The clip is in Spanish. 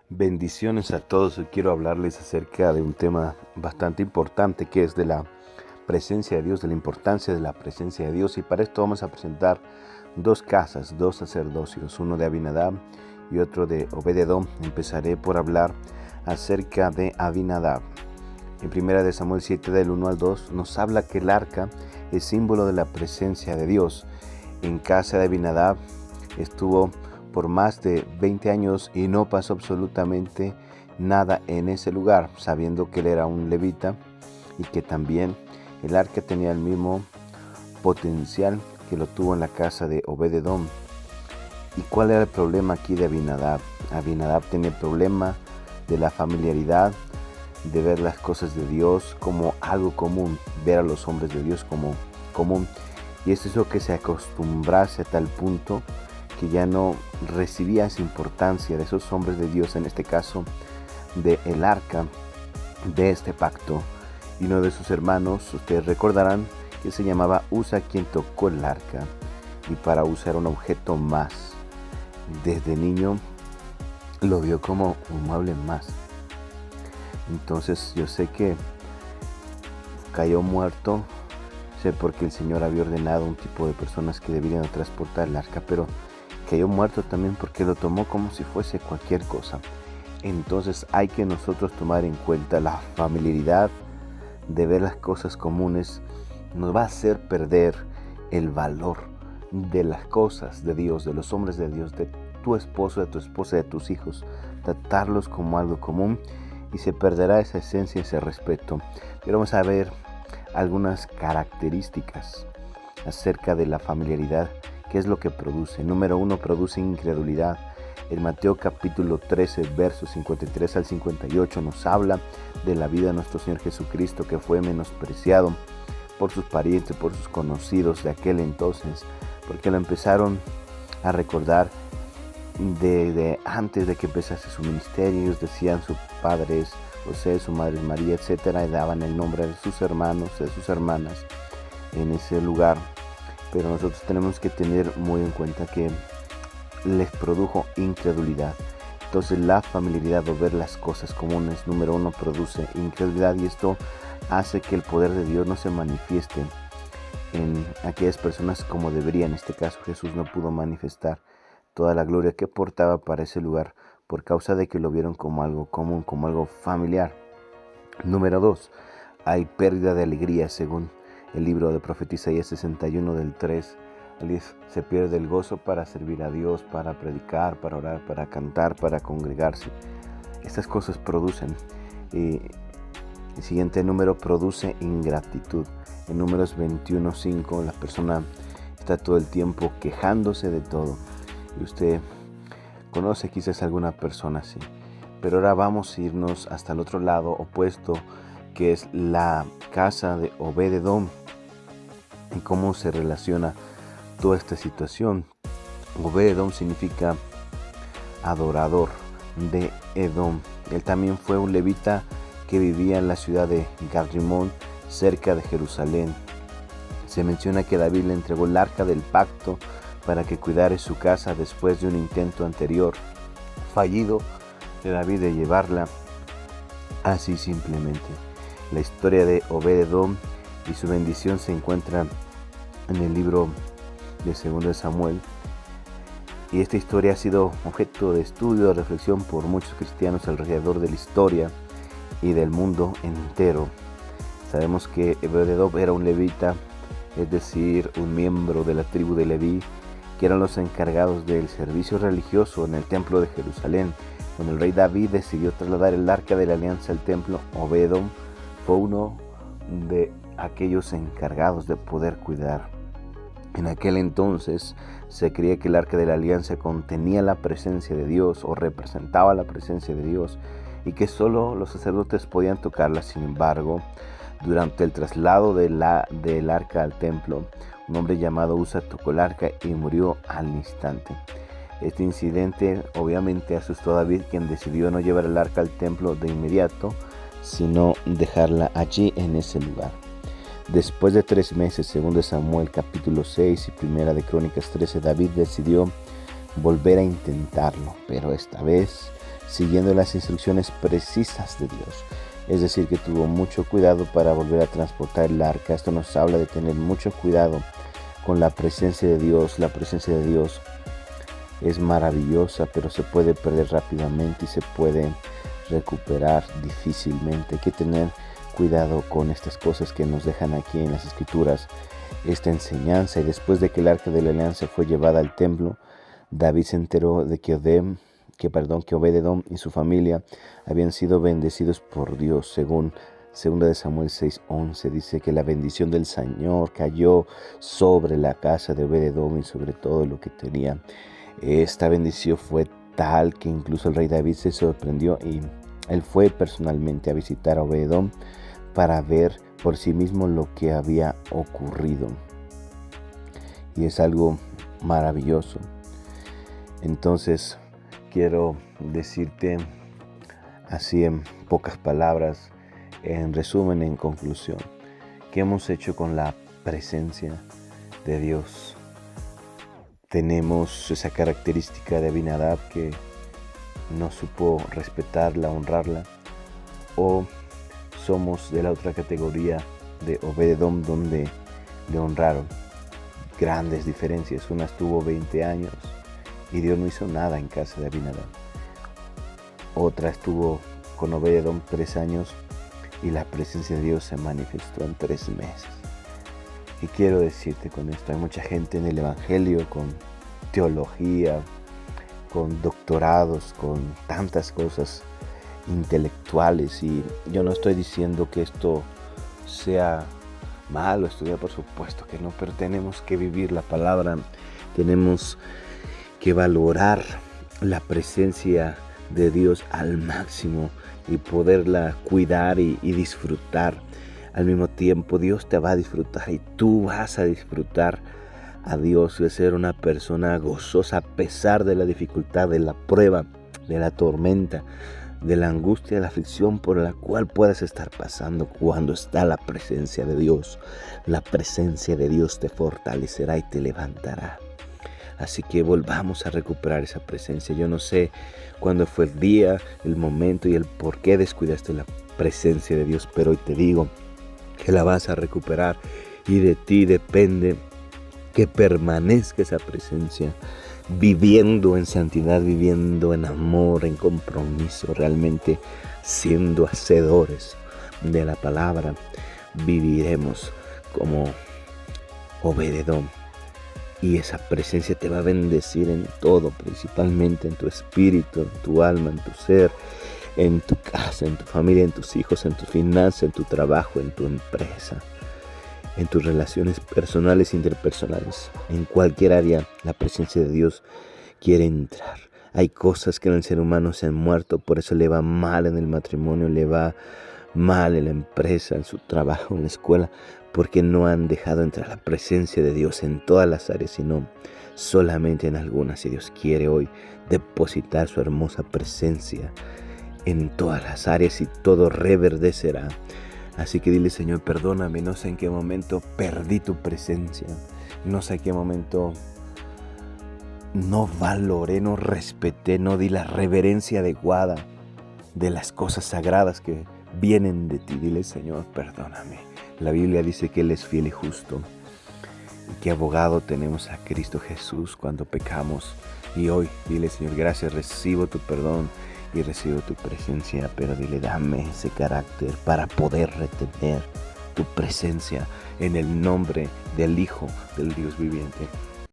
Bendiciones a todos. Hoy quiero hablarles acerca de un tema bastante importante que es de la presencia de Dios, de la importancia de la presencia de Dios. Y para esto vamos a presentar dos casas, dos sacerdocios, uno de Abinadab y otro de Obed-edom. Empezaré por hablar acerca de Abinadab. En 1 Samuel 7 del 1 al 2 nos habla que el arca es símbolo de la presencia de Dios. En casa de Abinadab estuvo por más de 20 años y no pasó absolutamente nada en ese lugar, sabiendo que él era un levita y que también el arca tenía el mismo potencial que lo tuvo en la casa de Obed-edom. ¿Y cuál era el problema aquí de Abinadab? Abinadab tenía el problema de la familiaridad, de ver las cosas de Dios como algo común, ver a los hombres de Dios como común. Y esto hizo que se acostumbrase a tal punto que ya no recibía esa importancia de esos hombres de Dios, en este caso de el arca de este pacto. Y uno de sus hermanos, ustedes recordarán que se llamaba Usa, quien tocó el arca, y para Usa era un objeto más. Desde niño lo vio como un mueble más. Entonces yo sé que cayó muerto, sé porque el Señor había ordenado un tipo de personas que debían transportar el arca, pero cayó muerto también porque lo tomó como si fuese cualquier cosa. Entonces hay que nosotros tomar en cuenta la familiaridad de ver las cosas comunes. Nos va a hacer perder el valor de las cosas de Dios, de los hombres de Dios, de tu esposo, de tu esposa, de tus hijos, tratarlos como algo común, y se perderá esa esencia, ese respeto. Pero vamos a ver algunas características acerca de la familiaridad. ¿Qué es lo que produce? Número 1, produce incredulidad. En Mateo capítulo 13, versos 53 al 58 nos habla de la vida de nuestro Señor Jesucristo, que fue menospreciado por sus parientes, por sus conocidos de aquel entonces, porque lo empezaron a recordar de antes de que empezase su ministerio. Ellos decían sus padres José, su madre María, etcétera, y daban el nombre de sus hermanos, de sus hermanas en ese lugar. Pero nosotros tenemos que tener muy en cuenta que les produjo incredulidad. Entonces la familiaridad o ver las cosas comunes, número 1, produce incredulidad, y esto hace que el poder de Dios no se manifieste en aquellas personas como debería. En este caso Jesús no pudo manifestar toda la gloria que portaba para ese lugar por causa de que lo vieron como algo común, como algo familiar. Número 2, hay pérdida de alegría. Según el libro de profeta Isaías 61 del 3 al 10, se pierde el gozo para servir a Dios, para predicar, para orar, para cantar, para congregarse. Estas cosas producen. El siguiente número produce ingratitud. En Números 21:5 la persona está todo el tiempo quejándose de todo. Y usted conoce quizás alguna persona así. Pero ahora vamos a irnos hasta el otro lado opuesto, que es la casa de Obed-edom, y cómo se relaciona toda esta situación. Obed-edom significa adorador de Edom. Él también fue un levita que vivía en la ciudad de Gad-rimón, cerca de Jerusalén. Se menciona que David le entregó el arca del pacto para que cuidara su casa después de un intento anterior fallido de David de llevarla así simplemente. La historia de Obed-edom y su bendición se encuentra en el libro de 2 Samuel, y esta historia ha sido objeto de estudio, de reflexión por muchos cristianos alrededor de la historia y del mundo entero. Sabemos que Obed-edom era un levita, es decir, un miembro de la tribu de Leví, que eran los encargados del servicio religioso en el templo de Jerusalén. Cuando el rey David decidió trasladar el arca de la alianza al templo, Obed-edom fue uno de aquellos encargados de poder cuidar. En aquel entonces se creía que el arca de la alianza contenía la presencia de Dios o representaba la presencia de Dios, y que solo los sacerdotes podían tocarla. Sin embargo, durante el traslado del arca al templo, un hombre llamado Usa tocó el arca y murió al instante. Este incidente obviamente asustó a David, quien decidió no llevar el arca al templo de inmediato, sino dejarla allí en ese lugar. Después de 3 meses, según de Samuel capítulo 6 y primera de Crónicas 13, David decidió volver a intentarlo, pero esta vez siguiendo las instrucciones precisas de Dios. Es decir, que tuvo mucho cuidado para volver a transportar el arca. Esto nos habla de tener mucho cuidado con la presencia de Dios. La presencia de Dios es maravillosa, pero se puede perder rápidamente y se puede recuperar difícilmente. Hay que tener cuidado con estas cosas que nos dejan aquí en las Escrituras esta enseñanza. Y después de que el arca de la alianza fue llevada al templo, David se enteró de que Obed-edom y su familia habían sido bendecidos por Dios. Según 2 de Samuel 6:11 dice que la bendición del Señor cayó sobre la casa de Obed-edom y sobre todo lo que tenía. Esta bendición fue tal que incluso el rey David se sorprendió y él fue personalmente a visitar a Obed-edom para ver por sí mismo lo que había ocurrido. Y es algo maravilloso. Entonces, quiero decirte así en pocas palabras, en resumen, en conclusión, ¿qué hemos hecho con la presencia de Dios? Tenemos esa característica de Abinadab que no supo respetarla, honrarla, o somos de la otra categoría de Obed-edom donde le honraron. Grandes diferencias. Una estuvo 20 años y Dios no hizo nada en casa de Abinadab. Otra estuvo con Obed-edom 3 años y la presencia de Dios se manifestó en 3 meses. Y quiero decirte con esto, hay mucha gente en el evangelio con teología, con doctorados, con tantas cosas intelectuales, y yo no estoy diciendo que esto sea malo estudiar, por supuesto que no, pero tenemos que vivir la palabra, tenemos que valorar la presencia de Dios al máximo y poderla cuidar y disfrutar. Al mismo tiempo Dios te va a disfrutar y tú vas a disfrutar a Dios, de ser una persona gozosa a pesar de la dificultad, de la prueba, de la tormenta, de la angustia, de la aflicción por la cual puedas estar pasando. Cuando está la presencia de Dios, la presencia de Dios te fortalecerá y te levantará. Así que volvamos a recuperar esa presencia. Yo no sé cuándo fue el día, el momento y el por qué descuidaste la presencia de Dios, pero hoy te digo que la vas a recuperar y de ti depende que permanezca esa presencia, viviendo en santidad, viviendo en amor, en compromiso, realmente siendo hacedores de la palabra. Viviremos como Obed-edom y esa presencia te va a bendecir en todo, principalmente en tu espíritu, en tu alma, en tu ser, en tu casa, en tu familia, en tus hijos, en tu finanzas, en tu trabajo, en tu empresa, en tus relaciones personales e interpersonales. En cualquier área la presencia de Dios quiere entrar. Hay cosas que en el ser humano se han muerto, por eso le va mal en el matrimonio, le va mal en la empresa, en su trabajo, en la escuela, porque no han dejado entrar la presencia de Dios en todas las áreas, sino solamente en algunas. Y Dios quiere hoy depositar su hermosa presencia en todas las áreas y todo reverdecerá. Así que dile: Señor, perdóname, no sé en qué momento perdí tu presencia, no sé en qué momento no valoré, no respeté, no di la reverencia adecuada de las cosas sagradas que vienen de ti. Dile: Señor, perdóname. La Biblia dice que Él es fiel y justo y que abogado tenemos a Cristo Jesús cuando pecamos. Y hoy dile: Señor, gracias, recibo tu perdón y recibo tu presencia, pero dile: dame ese carácter para poder retener tu presencia, en el nombre del Hijo del Dios viviente.